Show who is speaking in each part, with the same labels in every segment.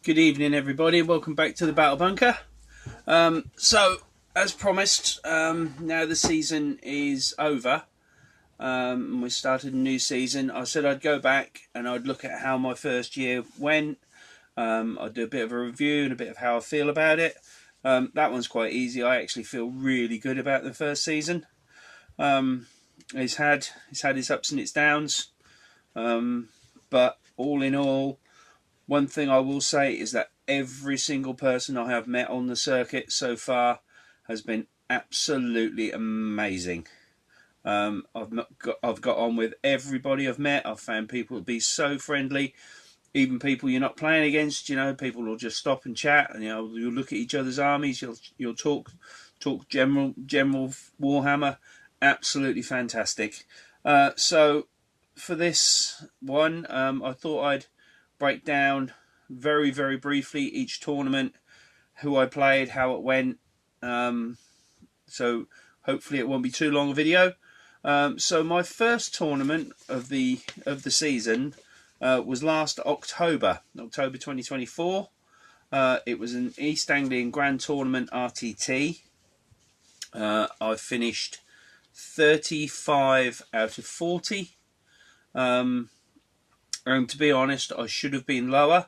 Speaker 1: Good evening, everybody. Welcome back to the Battle Bunker. So, as promised, now the season is over. And we started a new season. I said I'd go back and I'd look at how my first year went. I'd do a bit of a review and a bit of how I feel about it. That one's quite easy. I actually feel really good about the first season. It's had its ups and its downs. But all in all, one thing I will say is that every single person I have met on the circuit so far has been absolutely amazing. I've got on with everybody I've met. I've found people to be so friendly, even people you're not playing against. You know, people will just stop and chat, and you'll look at each other's armies. You'll talk general Warhammer. Absolutely fantastic. So for this one, I thought I'd break down very, very briefly each tournament, who I played, how it went. So hopefully it won't be too long a video. So my first tournament of the season was last October 2024. It was an East Anglian Grand Tournament RTT. I finished 35 out of 40. And to be honest, I should have been lower,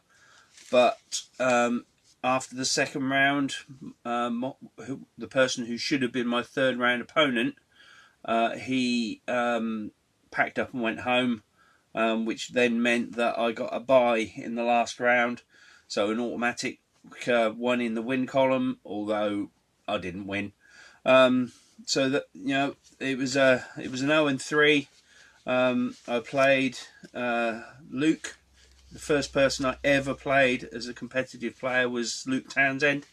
Speaker 1: but after the second round, the person who should have been my third round opponent, he packed up and went home, which then meant that I got a bye in the last round, so an automatic one in the win column, although I didn't win. So that it was an 0-3. I played Luke. The first person I ever played as a competitive player was Luke Townsend.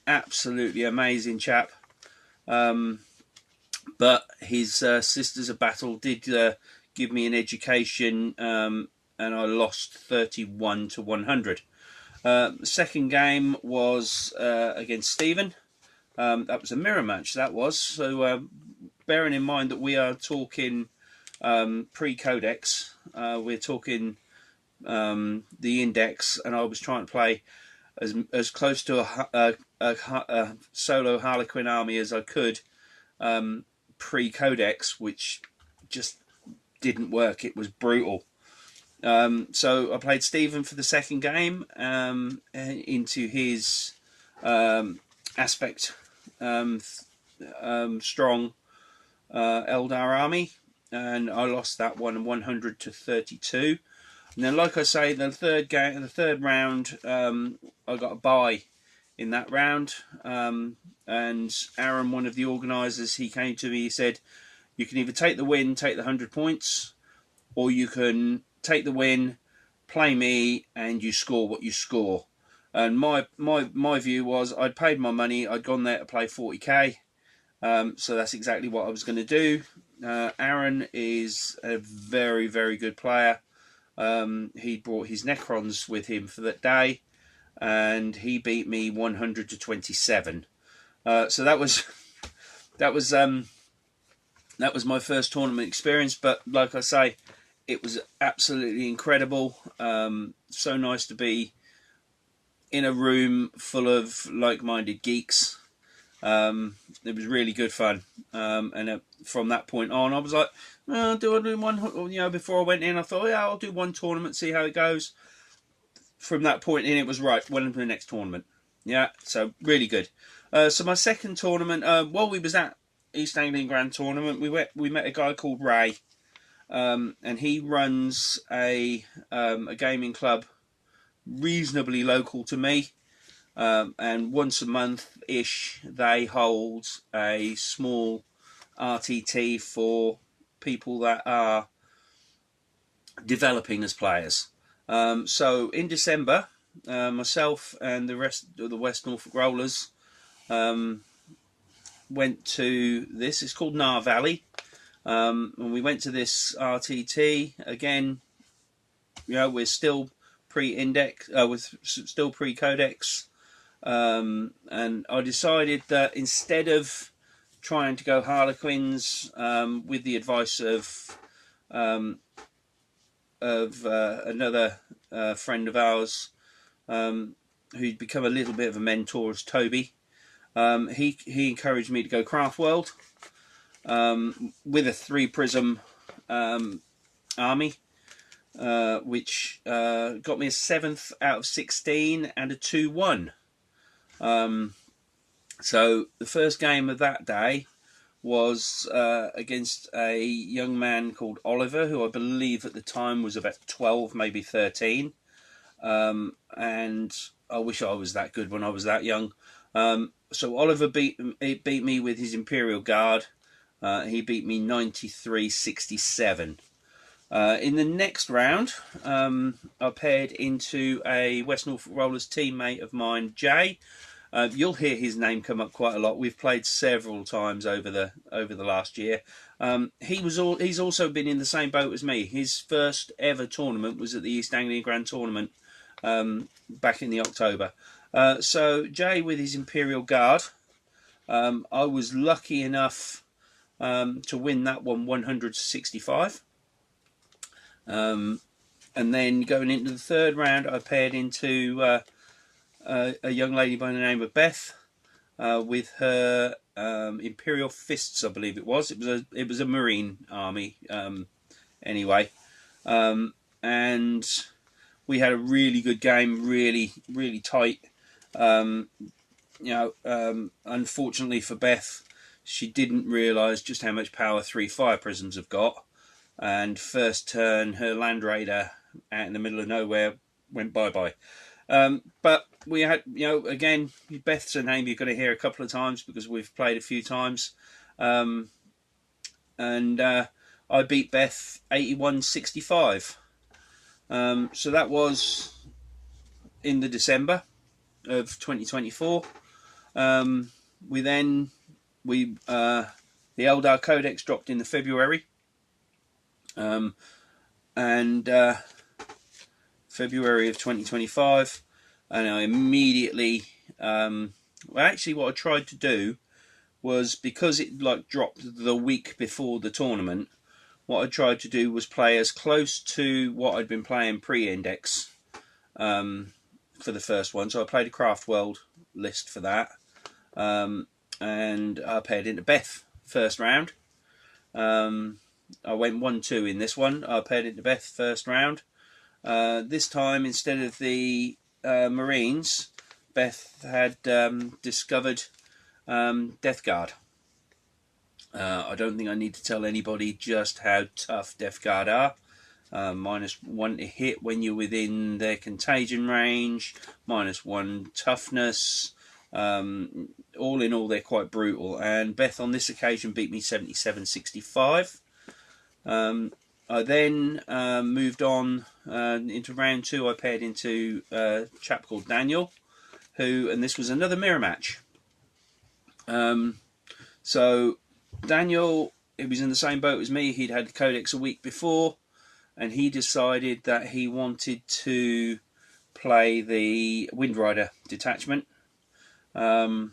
Speaker 1: Absolutely amazing chap. But his Sisters of Battle did give me an education, and I lost 31-100. The second game was against Stephen. That was a mirror match, that was. So bearing in mind that we are talking pre-codex, we're talking the index, and I was trying to play as close to a solo Harlequin army as I could pre-codex, which just didn't work. It was brutal. So I played Stephen for the second game into his aspect strong Eldar army, and I lost that one 100-32. And then, like I say, the third round, I got a bye in that round. And Aaron, one of the organisers, he came to me. He said, "You can either take the win, take the 100 points, or you can take the win, play me, and you score what you score." And my view was, I'd paid my money. I'd gone there to play 40k. So that's exactly what I was going to do. Aaron is a very, very good player. He brought his Necrons with him for that day, and he beat me 100-27. So that was my first tournament experience. But like I say, it was absolutely incredible. So nice to be in a room full of like-minded geeks. It was really good fun, and from that point on, I was like, do I do one? Before I went in, I thought, yeah, I'll do one tournament, see how it goes. From that point in, it was right. Well, into the next tournament, yeah. So really good. So my second tournament, while we was at East Anglian Grand Tournament, we met a guy called Ray, and he runs a gaming club reasonably local to me. And once a month-ish, they hold a small RTT for people that are developing as players. So in December, myself and the rest of the West Norfolk Rollers went to this. It's called Nar Valley. And we went to this RTT. Again, we're still pre-index, with still pre-codex. And I decided that instead of trying to go Harlequins, with the advice of another friend of ours, who'd become a little bit of a mentor, as Toby. He encouraged me to go Craft World with a 3 prism army, which got me a 7th out of 16 and a 2-1. So the first game of that day was against a young man called Oliver, who I believe at the time was about 12, maybe 13. And I wish I was that good when I was that young. So Oliver beat me with his Imperial Guard. He beat me 93-67. In the next round, I paired into a West Norfolk Rollers teammate of mine, Jay. You'll hear his name come up quite a lot. We've played several times over the last year. He's also been in the same boat as me. His first ever tournament was at the East Anglia Grand Tournament back in the October. So Jay with his Imperial Guard, I was lucky enough to win that one 100-65. And then going into the third round, I paired into a young lady by the name of Beth with her Imperial Fists, I believe it was. It was a Marine army anyway, and we had a really good game, really tight. Unfortunately for Beth, she didn't realise just how much power 3 fire prisms have got, and first turn her Land Raider out in the middle of nowhere went bye-bye. But we had, again, Beth's a name you're going to hear a couple of times because we've played a few times. And I beat Beth 81-65. So that was in the December of 2024. The Eldar Codex dropped in the February. February of 2025, and I immediately actually what I tried to do was, because it dropped the week before the tournament, what I tried to do was play as close to what I'd been playing pre-index for the first one. So I played a Craft World list for that, and I paired into Beth first round. I went 1-2 in this one. I paired into Beth first round. This time, instead of the Marines, Beth had discovered Death Guard. I don't think I need to tell anybody just how tough Death Guard are. -1 to hit when you're within their contagion range, -1 toughness. All in all, they're quite brutal. And Beth on this occasion beat me 77-65. I then moved on into round 2. I paired into a chap called Daniel, and this was another mirror match. So Daniel, he was in the same boat as me. He'd had the Codex a week before, and he decided that he wanted to play the Wind Rider detachment. And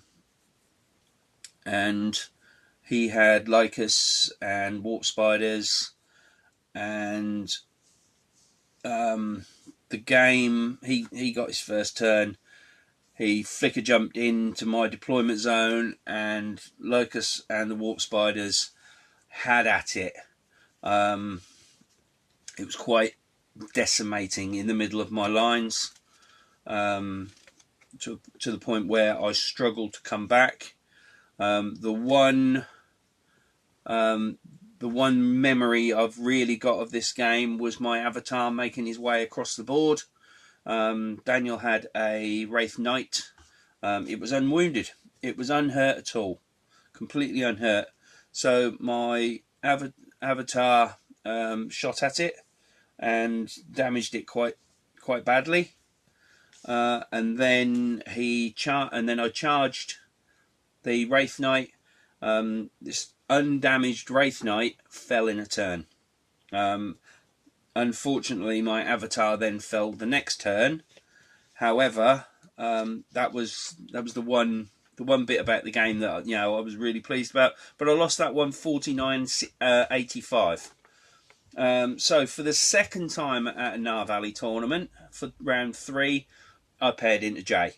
Speaker 1: he had Lycus and Warp Spiders, and the game, he got his first turn. He flicker jumped into my deployment zone, and Locust and the Warp Spiders had at it. It was quite decimating in the middle of my lines, to the point where I struggled to come back. The one memory I've really got of this game was my avatar making his way across the board. Daniel had a Wraith Knight. It was unwounded. It was unhurt at all. Completely unhurt. So my avatar shot at it and damaged it quite badly. And then I charged the Wraith Knight. This undamaged Wraith Knight fell in a turn. Unfortunately, my avatar then fell the next turn. However, that was the one bit about the game that I was really pleased about. But I lost that one 49-85. So for the second time at a Nar Valley tournament, for round 3, I paired into Jay.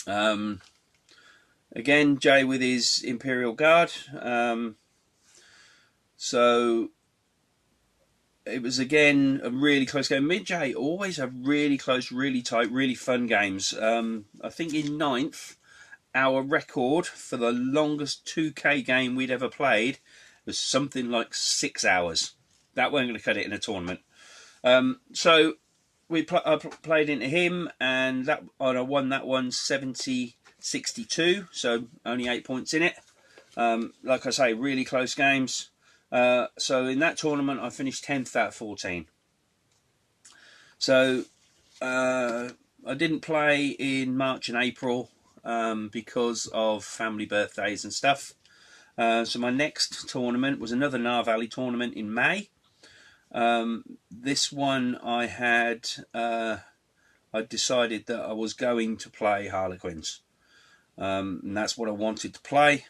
Speaker 1: Again, Jay with his Imperial Guard. So it was again a really close game. Me and Jay always have really close, really tight, really fun games. I think in ninth, our record for the longest 2K game we'd ever played was something like 6 hours. That weren't going to cut it in a tournament. So I played into him, and I won that one 70-62. So only 8 points in it. Like I say, really close games. So in that tournament, I finished 10th out of 14. So I didn't play in March and April because of family birthdays and stuff. So my next tournament was another Nar Valley tournament in May. This one I decided that I was going to play Harlequins. And that's what I wanted to play.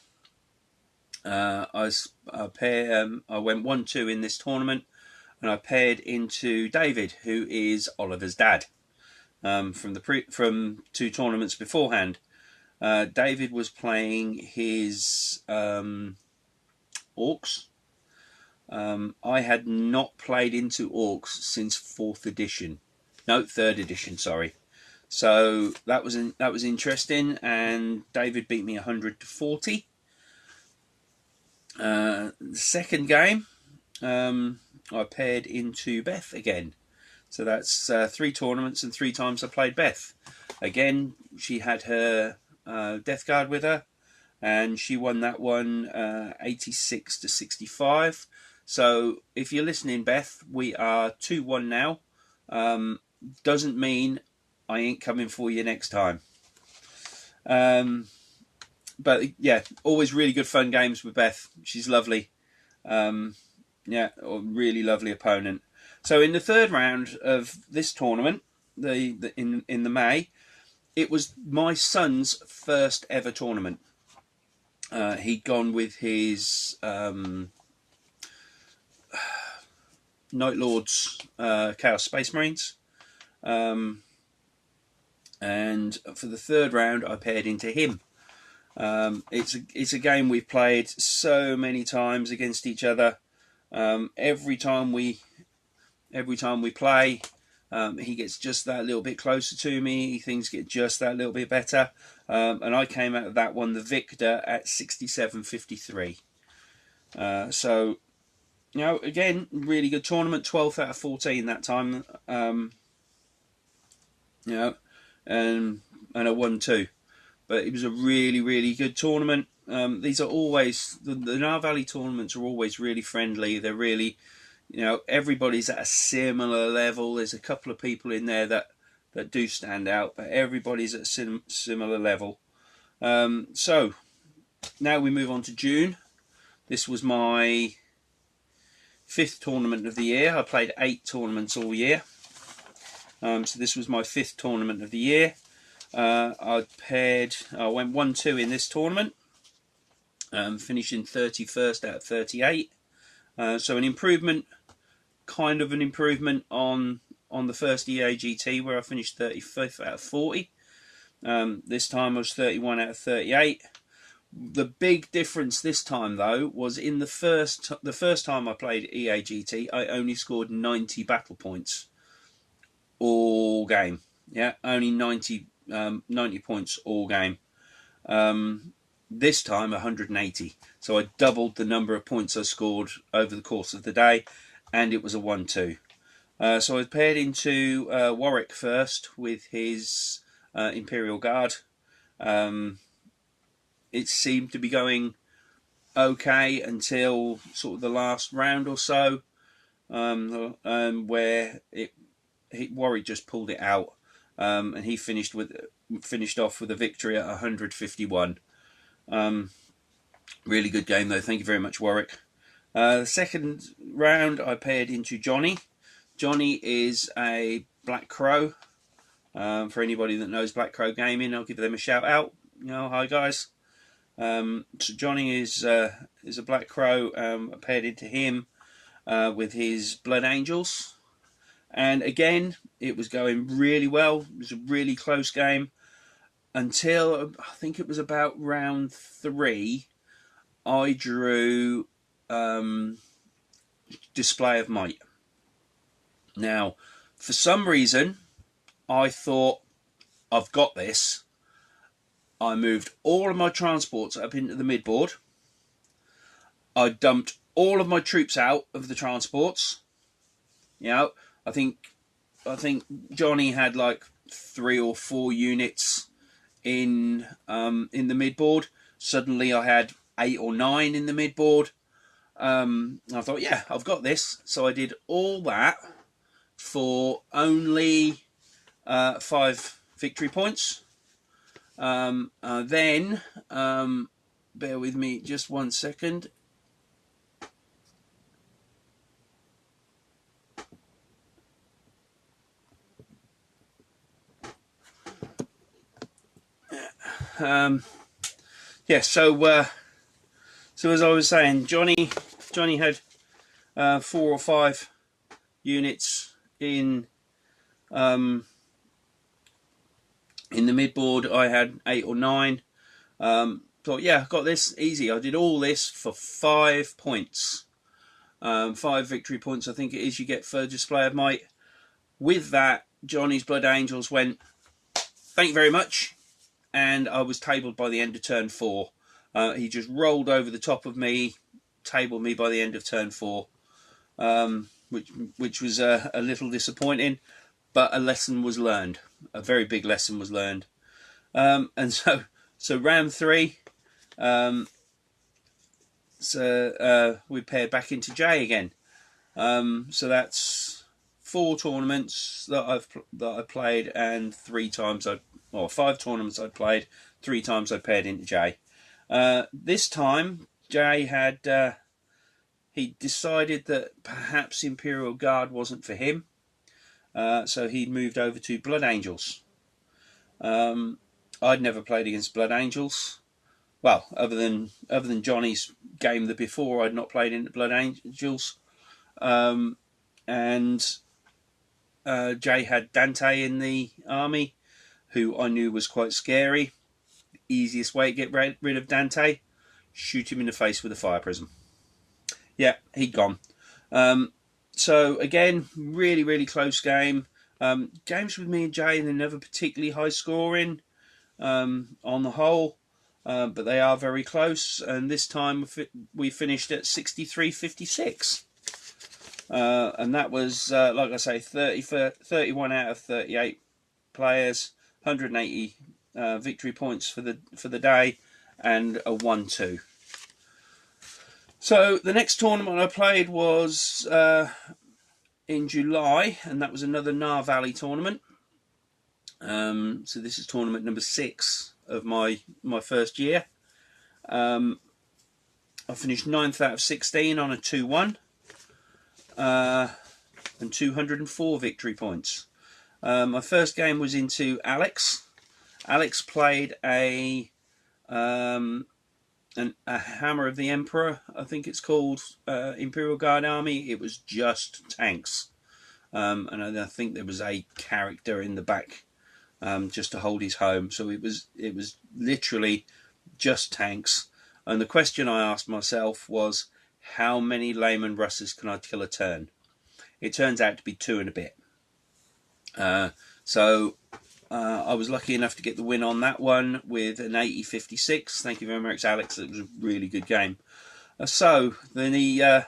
Speaker 1: I went 1-2 in this tournament, and I paired into David, who is Oliver's dad, from 2 tournaments beforehand. David was playing his Orcs. I had not played into Orcs since 4th edition. No, 3rd edition, sorry. So that was interesting, and David beat me 100-40. The second game, I paired into Beth again. So that's 3 tournaments and 3 times I played Beth. Again, she had her Death Guard with her, and she won that one 86-65. So if you're listening, Beth, we are 2-1 now. Doesn't mean I ain't coming for you next time. But yeah, always really good fun games with Beth. She's lovely. Yeah, a really lovely opponent. So in the 3rd round of this tournament, in the May, it was my son's first ever tournament. He'd gone with his Night Lords Chaos Space Marines. And for the 3rd round, I paired into him. It's a game we've played so many times against each other. Every time we play, he gets just that little bit closer to me. Things get just that little bit better. And I came out of that one the victor at 67-53. So, again, really good tournament. 12th out of 14 that time. And I won 2. But it was a really, really good tournament. These are always, the Nar Valley tournaments are always really friendly. They're really, everybody's at a similar level. There's a couple of people in there that do stand out, but everybody's at a similar level. So now we move on to June. This was my 5th tournament of the year. I played 8 tournaments all year. So this was my 5th tournament of the year. I went 1-2 in this tournament, finishing 31st out of 38. So an improvement, kind of an improvement on the first EAGT, where I finished 35th out of 40. This time I was 31 out of 38. The big difference this time, though, was in the first time I played EAGT, I only scored 90 battle points all game. Yeah, only 90 points all game. This time 180. So I doubled the number of points I scored over the course of the day, and it was a 1-2. So I paired into Warwick first with his Imperial Guard. It seemed to be going okay until sort of the last round or so, where Warwick just pulled it out. And he finished off with a victory at 151. Really good game though. Thank you very much, Warwick. The second round, I paired into Johnny. Johnny is a Black Crow. For anybody that knows Black Crow Gaming, I'll give them a shout out. Hi guys. So Johnny is a Black Crow. I paired into him with his Blood Angels. And again, it was going really well. It was a really close game until I think it was about round 3. I drew Display of Might. Now, for some reason, I thought, I've got this. I moved all of my transports up into the midboard. I dumped all of my troops out of the transports. You know, I think Johnny had like 3 or 4 units in the midboard. Suddenly I had 8 or 9 in the midboard. I thought, yeah, I've got this. So I did all that for only 5 victory points. Then, bear with me just 1 second. Yeah, so as I was saying, Johnny had 4 or 5 units in the midboard. I had 8 or 9. Thought, yeah, got this easy. I did all this for 5 points, 5 victory points. I think it is you get for Display of Might. With that, Johnny's Blood Angels went, thank you very much, and I was tabled by the end of turn 4. He just rolled over the top of me, tabled me by the end of turn 4, which was a little disappointing, but a lesson was learned. A very big lesson was learned. And so round 3, we paired back into Jay again. So that's 4 tournaments that I played, and 5 tournaments I played. 3 times I paired into Jay. This time, Jay had he decided that perhaps Imperial Guard wasn't for him, so he moved over to Blood Angels. I'd never played against Blood Angels. Well, other than Johnny's game the before, I'd not played into Blood Angels. And Jay had Dante in the army, who I knew was quite scary. Easiest way to get rid of Dante, shoot him in the face with a fire prism. Yeah, he'd gone. So again, really, really close game. Games with me and Jay, they're never particularly high scoring on the whole, but they are very close. And this time we finished at 63-56. And that was, like I say, 31 out of 38 players, 180 victory points for the day, and a 1-2. So the next tournament I played was in July, and that was another Nar Valley tournament. So this is tournament number 6 of my first year. I finished 9th out of 16 on a 2-1. And 204 victory points. My first game was into Alex. Alex played a Hammer of the Emperor, I think it's called, Imperial Guard army. It was just tanks, and I think there was a character in the back just to hold his home. So it was literally just tanks. And the question I asked myself was, how many Lehman Russes can I kill a turn? It turns out to be 2 and a bit. So I was lucky enough to get the win on that one with an 80-56. Thank you very much, Alex. It was a really good game. So then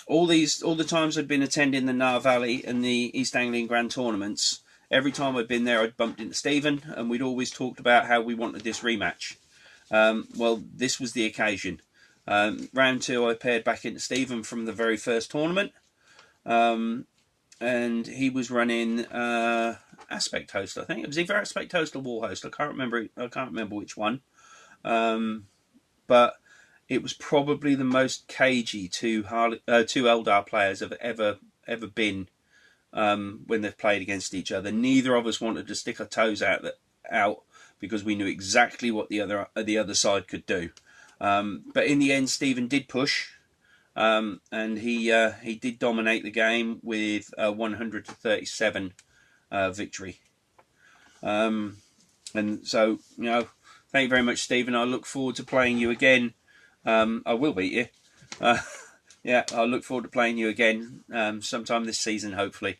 Speaker 1: all the times I'd been attending the Nar Valley and the East Anglian Grand Tournaments, every time I'd been there, I'd bumped into Stephen, and we'd always talked about how we wanted this rematch. Well, this was the occasion. Round 2, I paired back into Stephen from the very first tournament, and he was running Aspect Host. I think it was either Aspect Host or War Host. I can't remember which one, but it was probably the most cagey two Eldar players have ever been when they've played against each other. Neither of us wanted to stick our toes out because we knew exactly what the other side could do. But in the end, Stephen did push. and he did dominate the game with a 100-37 victory. And so, thank you very much, Stephen. I look forward to playing you again. I will beat you. Yeah, I look forward to playing you again sometime this season, hopefully.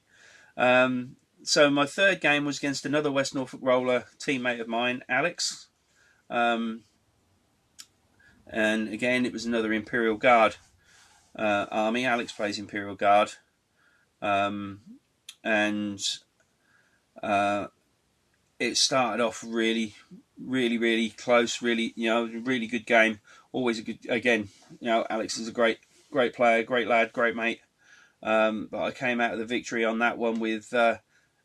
Speaker 1: So my third game was against another West Norfolk Roller teammate of mine, Alex. And again, it was another Imperial Guard army. Alex plays Imperial Guard. And it started off really close, really good game. Always a good, again, Alex is a great player, great lad, great mate. But I came out of the victory on that one with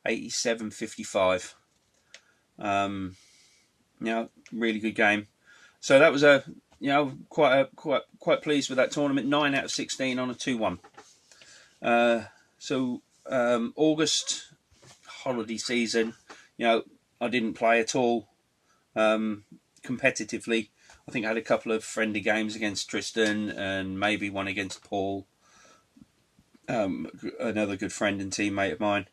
Speaker 1: 87-55. Really good game. So that was quite pleased with that tournament. 9 out of 16 on a 2-1. August holiday season, I didn't play at all competitively. I think I had a couple of friendly games against Tristan and maybe one against Paul, another good friend and teammate of mine,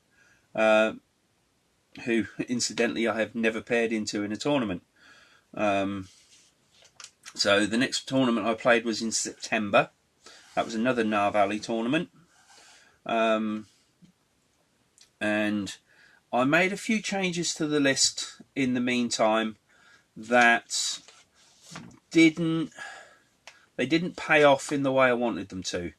Speaker 1: who incidentally I have never paired into in a tournament. So the next tournament I played was in September. That was another Nar Valley tournament. And I made a few changes to the list in the meantime that didn't pay off in the way I wanted them to.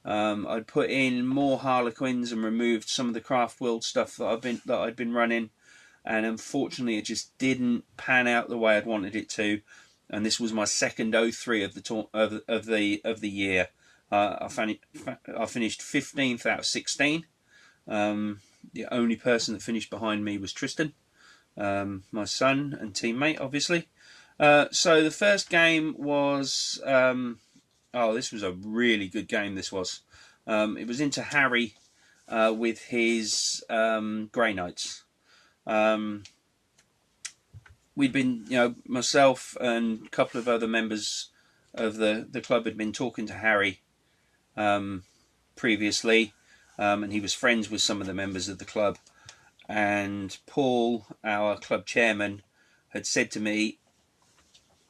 Speaker 1: I'd put in more Harlequins and removed some of the Craft World stuff that I'd been running, and unfortunately it just didn't pan out the way I'd wanted it to. And this was my second 0-3 of the year. I finished 15th out of 16. The only person that finished behind me was Tristan, my son and teammate, obviously. So the first game was, this was a really good game. This was, it was into Harry with his Grey Knights. We'd been, myself and a couple of other members of the club had been talking to Harry previously. And he was friends with some of the members of the club. And Paul, our club chairman, had said to me,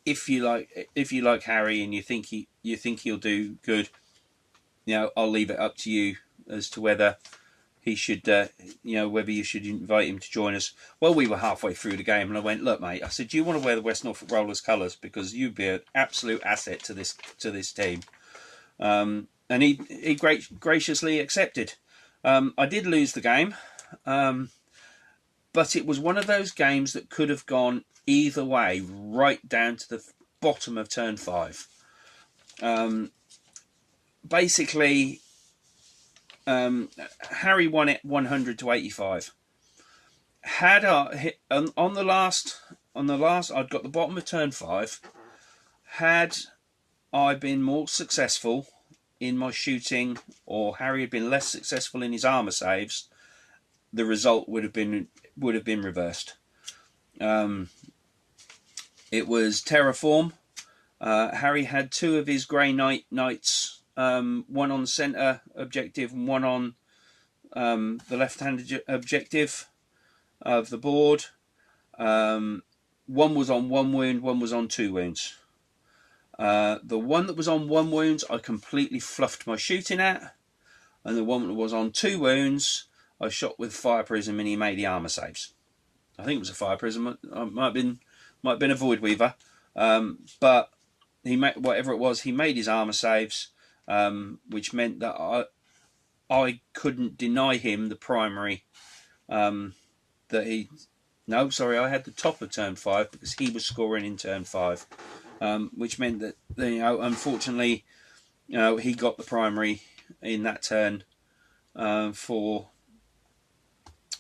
Speaker 1: "If you like Harry and you think he'll do good, I'll leave it up to you as to whether he should, whether you should invite him to join us." Well, we were halfway through the game, and I went, "Look, mate," I said, "do you want to wear the West Norfolk Rollers colours? Because you'd be an absolute asset to this team." And he graciously accepted. I did lose the game, but it was one of those games that could have gone either way, right down to the bottom of turn 5. Basically, Harry won it 100-85. Had I hit on the last, I'd got the bottom of turn 5. Had I been more successful in my shooting, or Harry had been less successful in his armour saves, the result would have been reversed. It was Terraform. Harry had 2 of his Grey Knights, one on the centre objective and one on the left-hand objective of the board. One was on 1 wound, one was on 2 wounds. The one that was on 1 wound, I completely fluffed my shooting at, and the one that was on 2 wounds, I shot with Fire Prism, and he made the armour saves. I think it was a Fire Prism. It might have been a Void Weaver, but he made whatever it was. He made his armour saves, which meant that I couldn't deny him the primary. I had the top of turn 5 because he was scoring in turn 5. Which meant that, unfortunately, he got the primary in that turn for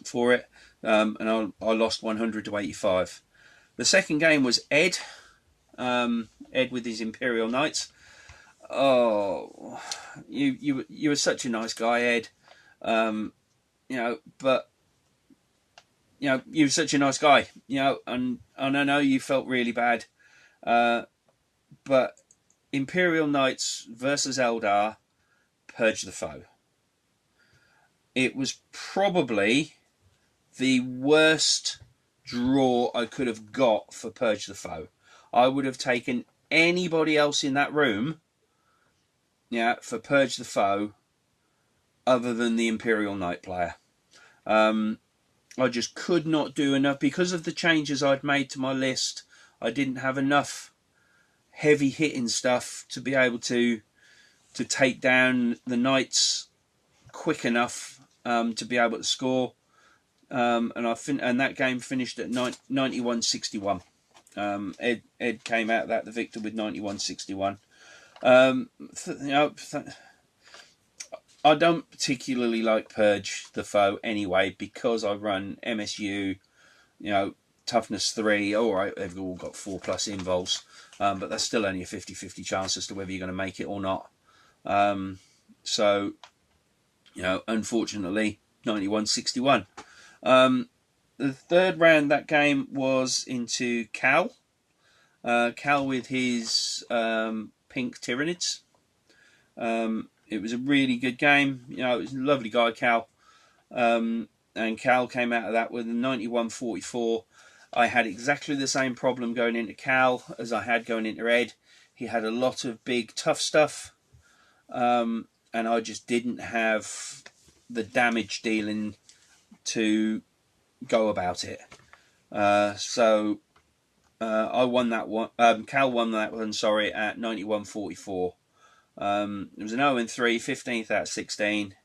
Speaker 1: it, and I lost 100-85. The second game was Ed with his Imperial Knights. Oh, you were such a nice guy, Ed. But you were such a nice guy, and I know you felt really bad. But Imperial Knights versus Eldar, Purge the Foe. It was probably the worst draw I could have got for Purge the Foe. I would have taken anybody else in that room, for Purge the Foe, other than the Imperial Knight player. I just could not do enough because of the changes I'd made to my list. I didn't have enough heavy hitting stuff to be able to take down the Knights quick enough to be able to score. And that game finished at 91-61. Ed came out of that the victor with 91-61. I don't particularly like Purge the Foe anyway because I run MSU, toughness 3. All right, they've all got 4+ invols, but that's still only a 50-50 chance as to whether you're going to make it or not. Unfortunately, 91-61. The third round, that game was into Cal. Cal with his pink Tyranids. It was a really good game. It was a lovely guy, Cal. And Cal came out of that with a 91-44. I had exactly the same problem going into Cal as I had going into Ed. He had a lot of big, tough stuff. And I just didn't have the damage dealing to go about it. So I won that one. Cal won that one, at 91-44. It was an 0-3, 15th out of 16.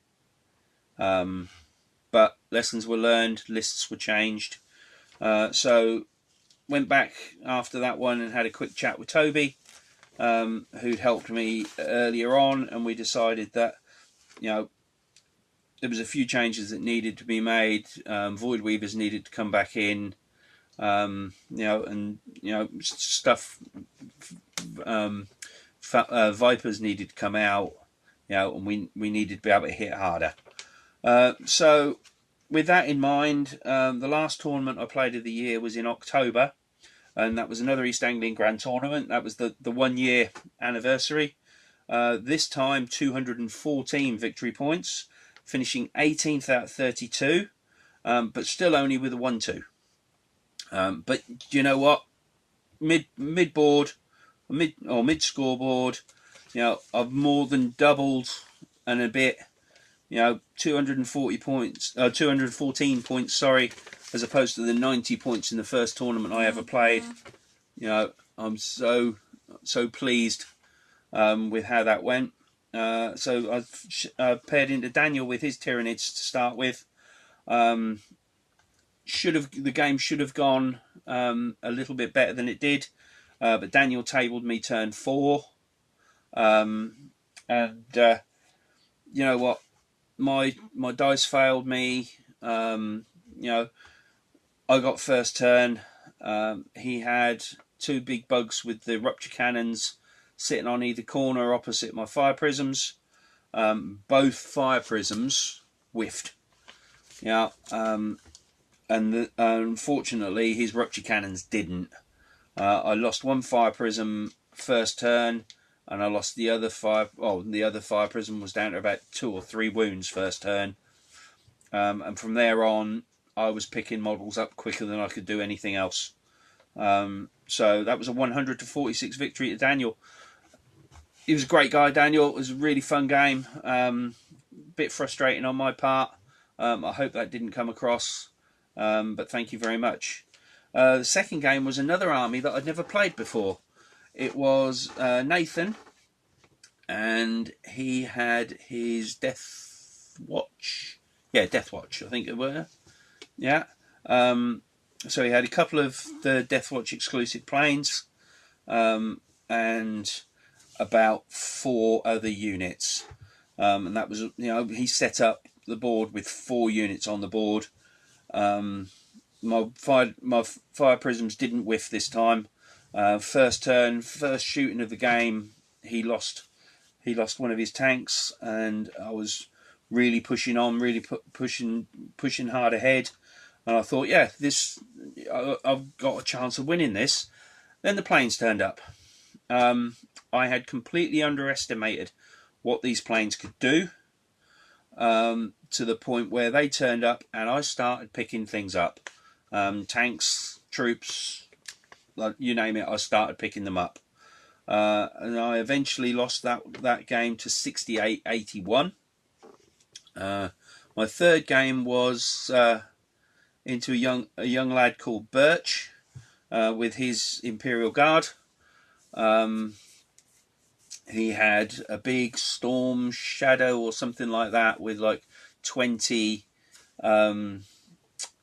Speaker 1: But lessons were learned, lists were changed. So went back after that one and had a quick chat with Toby, who'd helped me earlier on, and we decided that, there was a few changes that needed to be made. Void Weavers needed to come back in, stuff. Vipers needed to come out, and we needed to be able to hit harder. So with that in mind, the last tournament I played of the year was in October, and that was another East Anglian Grand Tournament. That was the 1 year anniversary. This time 214 victory points, finishing 18th out of 32, but still only with a 1-2. But you know what? Mid scoreboard, I've more than doubled and a bit, 240 points, 214 points, as opposed to the 90 points in the first tournament I ever played. I'm so pleased with how that went. So I've paired into Daniel with his Tyranids to start with. The game should have gone a little bit better than it did. But Daniel tabled me turn 4. You know what? My dice failed me. I got first turn. He had 2 big bugs with the rupture cannons sitting on either corner opposite my fire prisms. Both fire prisms whiffed. Unfortunately, his rupture cannons didn't. I lost 1 fire prism first turn, and I lost the other fire. The other fire prism was down to about 2 or 3 wounds first turn. And from there on, I was picking models up quicker than I could do anything else. So that was a 100-46 victory to Daniel. He was a great guy, Daniel. It was a really fun game. Bit frustrating on my part. I hope that didn't come across. But thank you very much. The second game was another army that I'd never played before. It was Nathan, and he had his Death Watch. Yeah, Death Watch, I think it were. Yeah. So he had a couple of the Death Watch exclusive planes, and about 4 other units. And that was, he set up the board with 4 units on the board. My fire prisms didn't whiff this time. First turn, first shooting of the game, he lost one of his tanks, and I was really pushing on, pushing hard ahead. And I thought, I've got a chance of winning this. Then the planes turned up. I had completely underestimated what these planes could do, to the point where they turned up and I started picking things up. Tanks, troops, like you name it, I started picking them up. And I eventually lost that game to 68-81. My third game was into a young lad called Birch with his Imperial Guard. He had a big Storm Shadow or something like that with like 20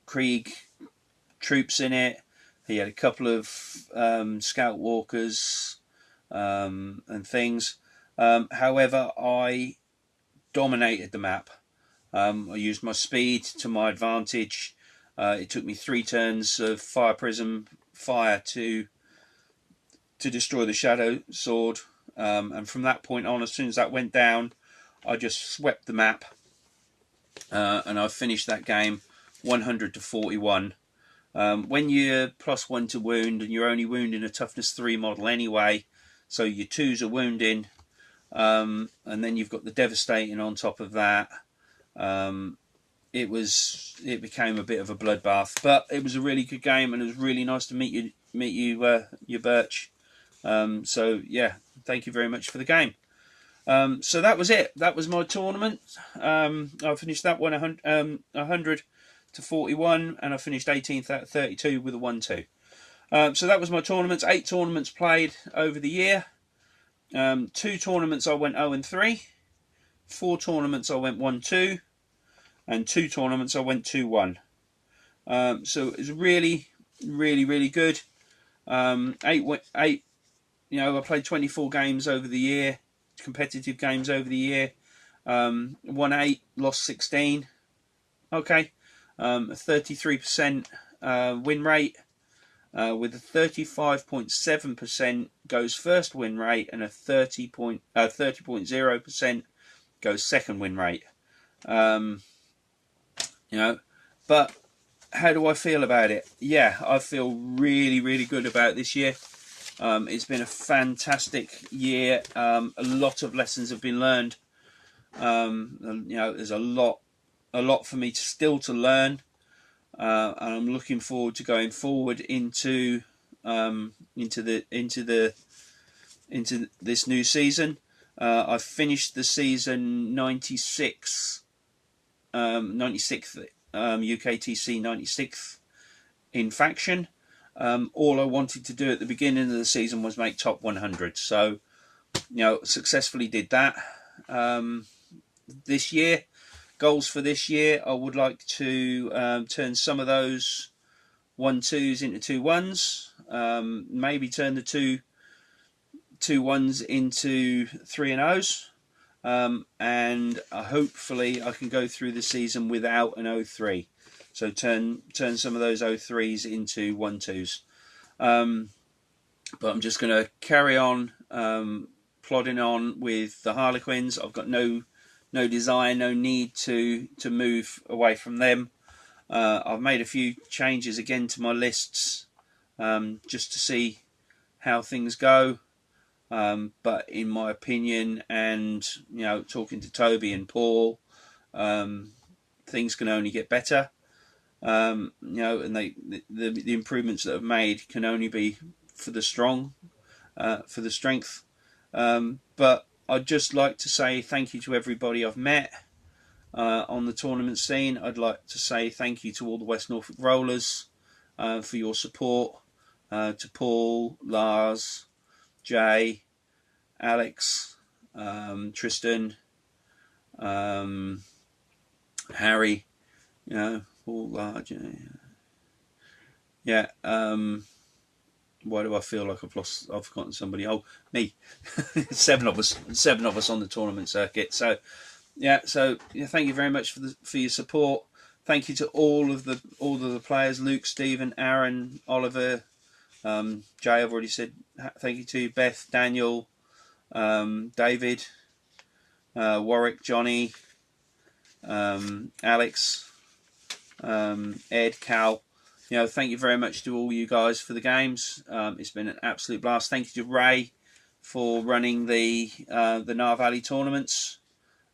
Speaker 1: Krieg troops in it. He had a couple of Scout Walkers and things. However, I dominated the map. I used my speed to my advantage. It took me 3 turns of Fire Prism fire to destroy the Shadow Sword. And from that point on, as soon as that went down, I just swept the map. And I finished that game 100-41. When you're +1 to wound, and you're only wounding a toughness 3 model anyway, so your 2s are wounding, and then you've got the devastating on top of that. It became a bit of a bloodbath, but it was a really good game, and it was really nice to meet you, Birch. So yeah, thank you very much for the game. So that was it. That was my tournament. I finished that one 100-41, and I finished 18th out of 32 with a 1-2. So that was my tournaments. 8 tournaments played over the year. 2 tournaments I went 0-3. 4 tournaments I went 1-2, and 2 tournaments I went 2-1. So it was really, really, really good. 8. I played 24 games over the year, competitive games over the year. Won 8, lost 16. Okay, a 33% win rate, with a 35.7% goes first win rate, and a 30.0% goes second win rate. But how do I feel about it? Yeah, I feel really, really good about this year. It's been a fantastic year. A lot of lessons have been learned. There's a lot for me still to learn, and I'm looking forward to going forward into this new season. I finished the season 96th UKTC 96th in faction. All I wanted to do at the beginning of the season was make top 100, so successfully did that. This year, goals for this year, I would like to turn some of those 1-2s into 2-1s, maybe turn the 2-1s into 3-0s, and hopefully I can go through the season without an 0-3. So turn some of those 0-3s into 1-2s. But I'm just going to carry on plodding on with the Harlequins. I've got no desire, no need to move away from them. I've made a few changes again to my lists, just to see how things go. But in my opinion, and talking to Toby and Paul, things can only get better. And the improvements that I've made can only be for the strong, for the strength. But I'd just like to say thank you to everybody I've met on the tournament scene. I'd like to say thank you to all the West Norfolk Rollers for your support, to Paul, Lars, Jay, Alex, Tristan, Harry, all large. Yeah. Why do I feel like I've forgotten somebody? Oh, me. 7 of us on the tournament circuit. So thank you very much for your support. Thank you to all of the players: Luke, Stephen, Aaron, Oliver, Jay. I've already said thank you to Beth, Daniel, David, Warwick, Johnny, Alex, Ed, Cal. Thank you very much to all you guys for the games. It's been an absolute blast. Thank you to Ray for running the Nar Valley tournaments.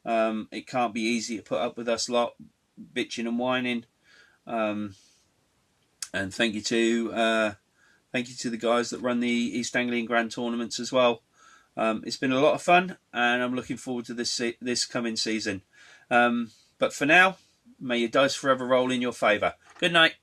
Speaker 1: It can't be easy to put up with us lot bitching and whining. And thank you to the guys that run the East Anglian Grand tournaments as well. It's been a lot of fun, and I'm looking forward to this coming season. But for now, may your dice forever roll in your favour. Good night.